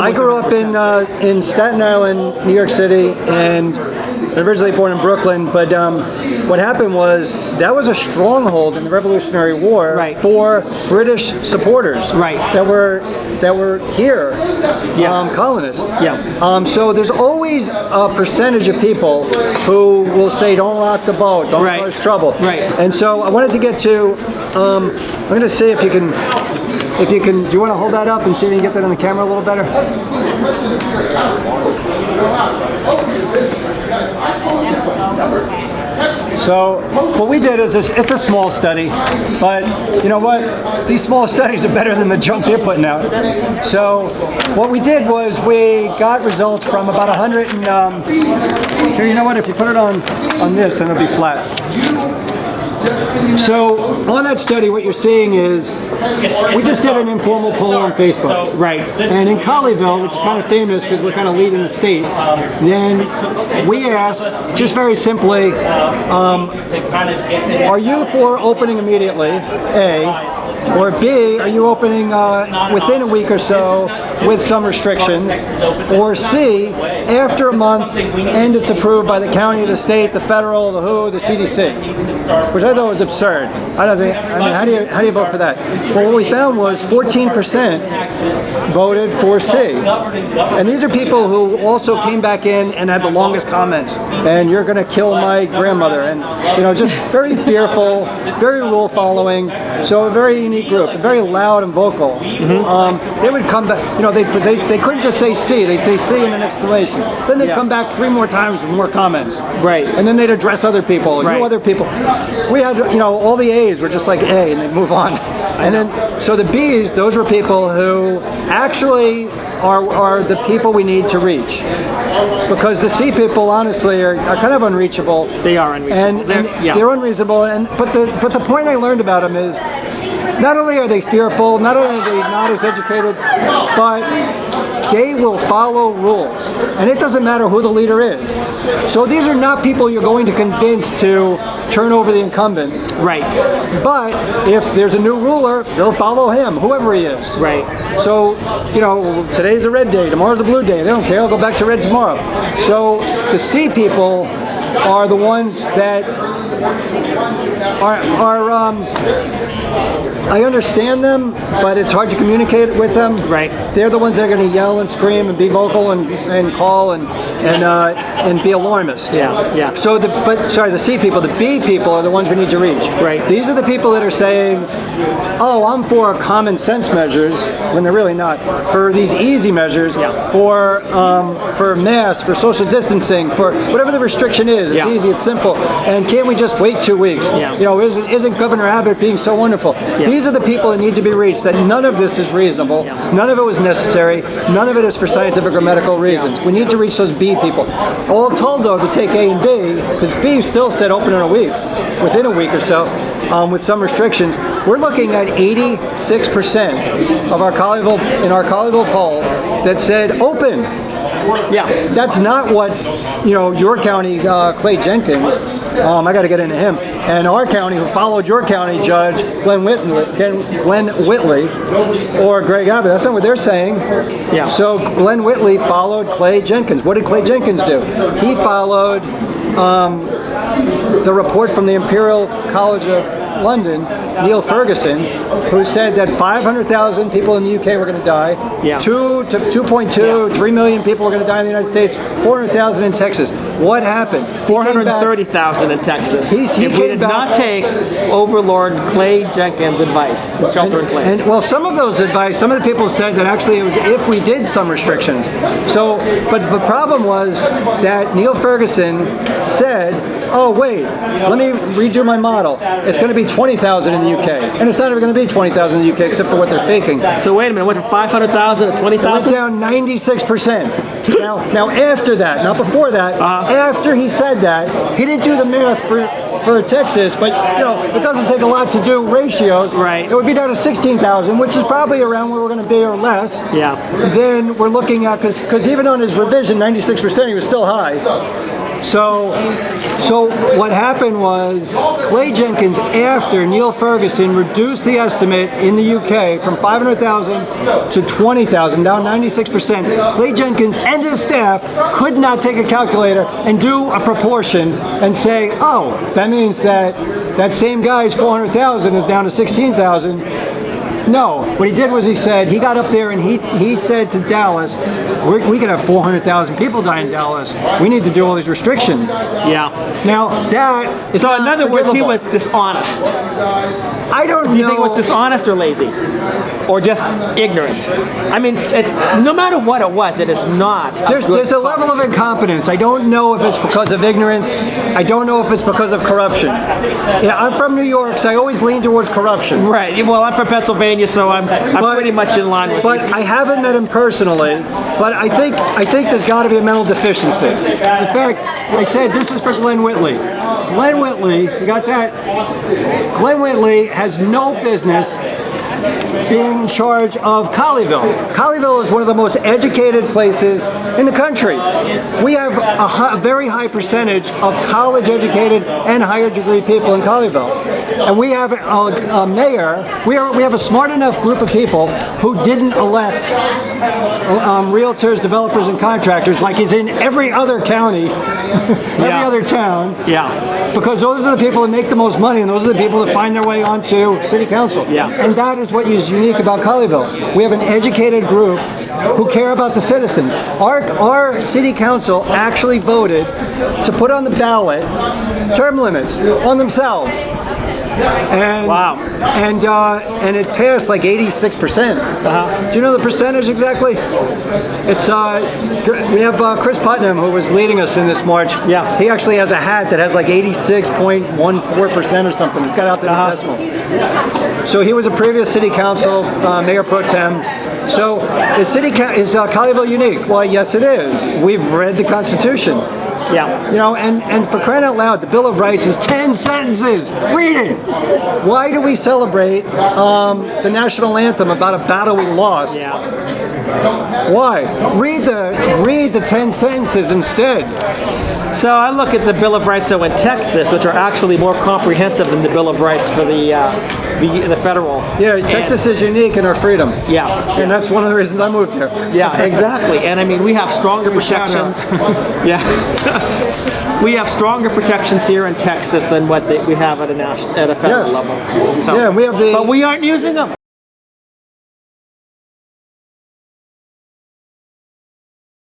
I grew up in Staten Island, New York City, and originally born in Brooklyn, but what happened was that was a stronghold in the Revolutionary War for British supporters that were here, colonists. So there's always a percentage of people who will say, don't rock the boat, don't cause trouble. And so I wanted to get to, I'm going to see if you can, do you want to hold that up and see if you can get that on the camera a little better? So what we did is it's a small study, but you know what? These small studies are better than the junk they're putting out. So what we did was we got results from about 100 and here, you know what? If you put it on this, then it'll be flat. So on that study, what you're seeing is we just did an informal poll on Facebook. And in Colleyville, which is kind of famous because we're kind of leading the state, then we asked, just very simply, are you for opening immediately, A, or B, are you opening within a week or so with some restrictions, or C, after a month and it's approved by the county, the state, the federal, the WHO, the CDC, which I thought was absurd. I don't think, I mean, how do you vote for that? Well, what we found was 14% voted for C. And these are people who also came back in and had the longest comments. And you're going to kill my grandmother. And, you know, just very fearful, very rule following. So a very unique group, very loud and vocal. They would come back, you know, they couldn't just say C. They'd say C and an exclamation. Then they'd come back 3 more times with more comments. And then they'd address other people, new other people. We had, you know, all the A's were just like A and they'd move on. And then, so the B's, those were people who actually are the people we need to reach. Because the C people, honestly, are kind of unreachable. They are unreachable. They're unreasonable. But the point I learned about them is, not only are they fearful, not only are they not as educated, but they will follow rules. And it doesn't matter who the leader is. So these are not people you're going to convince to turn over the incumbent. But if there's a new ruler, they'll follow him, whoever he is. So, you know, today's a red day, tomorrow's a blue day. They don't care, I'll go back to red tomorrow. So the C people are the ones that I understand them, but it's hard to communicate with them. They're the ones that are going to yell and scream and be vocal and call and be alarmist. So the C people, the B people are the ones we need to reach. These are the people that are saying, oh, I'm for common sense measures, when they're really not. For these easy measures, for masks, for social distancing, for whatever the restriction is. It's easy, it's simple. And can't we just wait 2 weeks? You know, isn't Governor Abbott being so wonderful? These are the people that need to be reached, that none of this is reasonable, none of it was necessary, none of it is for scientific or medical reasons. We need to reach those B people. All told, though, to take A and B, because B still said open in a week, within a week or so, with some restrictions. We're looking at 86% of our Colleyville poll that said open. That's not what, you know, your county, Clay Jenkins, I got to get into him, and our county, who followed your county judge, Glenn Whitley, or Greg Abbott. That's not what they're saying. So Glenn Whitley followed Clay Jenkins. What did Clay Jenkins do? He followed the report from the Imperial College of London, Neil Ferguson, who said that 500,000 people in the UK were going to die, 2.2, 3 million people were going to die in the United States, 400,000 in Texas. What happened? 430,000 in Texas. If we did not take Overlord Clay Jenkins' advice, shelter in place. And well, some of those advice, some of the people said that actually it was if we did some restrictions. So, but the problem was that Neil Ferguson said, oh wait, let me redo my model. It's going to be 20,000 in the UK. And it's not even going to be 20,000 in the UK except for what they're faking. So wait a minute, went from 500,000 to 20,000? It went down 96%. Now after that, not before that, after he said that, he didn't do the math for Texas, but you know, it doesn't take a lot to do ratios. It would be down to 16,000, which is probably around where we're going to be or less. Then we're looking at, because even on his revision, 96%, he was still high. So what happened was Clay Jenkins, after Neil Ferguson reduced the estimate in the UK from 500,000 to 20,000, down 96%, Clay Jenkins and his staff could not take a calculator and do a proportion and say, oh, that means that same guy's 400,000 is down to 16,000. No, what he did was he got up there and he said to Dallas, we could have 400,000 people die in Dallas. We need to do all these restrictions. Yeah. Now that is so in other words, he was dishonest. I don't know. Do you think it was dishonest or lazy? Or just ignorant? I mean, no matter what it was, it is not. There's a level of incompetence. I don't know if it's because of ignorance. I don't know if it's because of corruption. Yeah, I'm from New York, so I always lean towards corruption. Right. Well, I'm from Pennsylvania, so I'm pretty much in line with you. But I haven't met him personally. But I think there's got to be a mental deficiency. In fact, I said this is for Glenn Whitley. Glenn Whitley, you got that? Glenn Whitley has no business being in charge of Colleyville. Colleyville is one of the most educated places in the country. We have a very high percentage of college-educated and higher degree people in Colleyville. And we have a mayor, we have a smart enough group of people who didn't elect realtors, developers, and contractors like is in every other county, every other town. Yeah. Because those are the people that make the most money, and those are the people that find their way onto city council. Yeah. And that is what is unique about Colleyville. We have an educated group who care about the citizens. Our city council actually voted to put on the ballot term limits on themselves. And, wow. And it passed like 86%. Do you know the percentage exactly? It's we have Chris Putnam, who was leading us in this march. Yeah. He actually has a hat that has like 86.14% or something. He's got out there the decimal. So he was a previous city council mayor pro tem. So is Colleyville unique? Well, yes, it is. We've read the Constitution. Yeah. You know, and for crying out loud, the Bill of Rights is 10 sentences. Read it. Why do we celebrate the national anthem about a battle we lost? Yeah. Why? Read the 10 sentences instead. So I look at the Bill of Rights in Texas, which are actually more comprehensive than the Bill of Rights for the federal. Yeah, Texas is unique in our freedom. Yeah. And that's one of the reasons I moved here. Yeah, exactly. And I mean, we have stronger protections. Yeah. We have stronger protections here in Texas than what we have at a federal level. So, yeah, we have but we aren't using them.